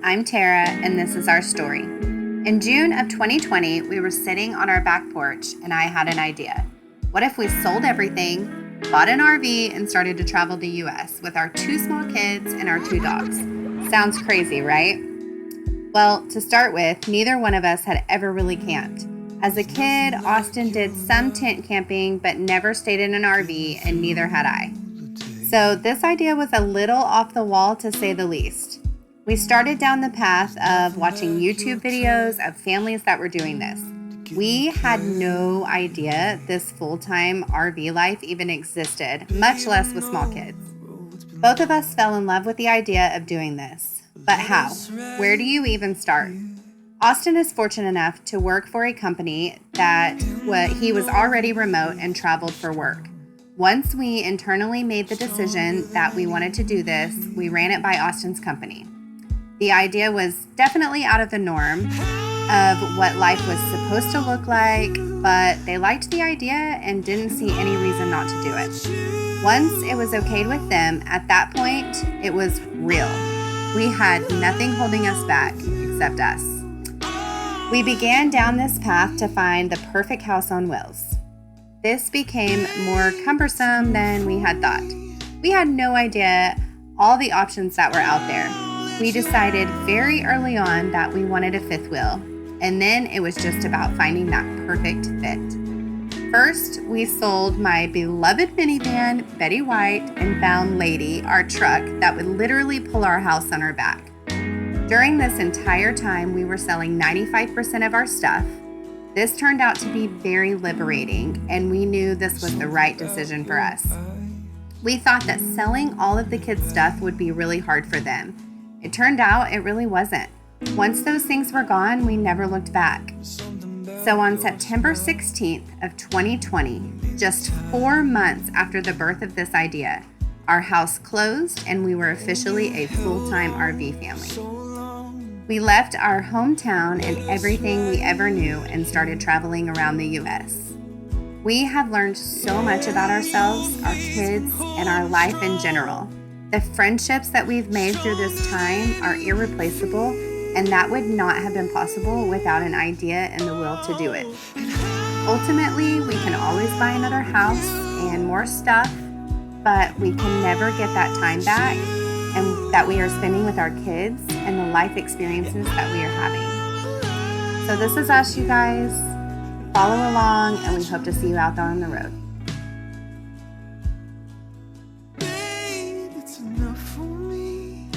I'm Tara, and this is our story. In June of 2020, we were sitting on our back porch, and I had an idea. What if we sold everything, bought an RV, and started to travel the US with our 2 small kids and our 2 dogs? Sounds crazy, right? Well, to start with, neither one of us had ever really camped. As a kid, Austin did some tent camping, but never stayed in an RV, and neither had I. So this idea was a little off the wall, to say the least. We started down the path of watching YouTube videos of families that were doing this. We had no idea this full-time RV life even existed, much less with small kids. Both of us fell in love with the idea of doing this. But how? Where do you even start? Austin is fortunate enough to work for a company that he was already remote and traveled for work. Once we internally made the decision that we wanted to do this, we ran it by Austin's company. The idea was definitely out of the norm of what life was supposed to look like, but they liked the idea and didn't see any reason not to do it. Once it was okayed with them, at that point, it was real. We had nothing holding us back except us. We began down this path to find the perfect house on wheels. This became more cumbersome than we had thought. We had no idea all the options that were out there. We decided very early on that we wanted a 5th wheel, and then it was just about finding that perfect fit. First, we sold my beloved minivan, Betty White, and found Lady, our truck that would literally pull our house on our back. During this entire time, we were selling 95% of our stuff. This turned out to be very liberating, and we knew this was the right decision for us. We thought that selling all of the kids' stuff would be really hard for them. It turned out it really wasn't. Once those things were gone, we never looked back. So on September 16th of 2020, just 4 months after the birth of this idea, our house closed and we were officially a full-time RV family. We left our hometown and everything we ever knew and started traveling around the US. We have learned so much about ourselves, our kids, and our life in general. The friendships that we've made through this time are irreplaceable, and that would not have been possible without an idea and the will to do it. Ultimately, we can always buy another house and more stuff, but we can never get that time back and that we are spending with our kids and the life experiences that we are having. So this is us, you guys. Follow along, and we hope to see you out there on the road. Babe, it's enough for me.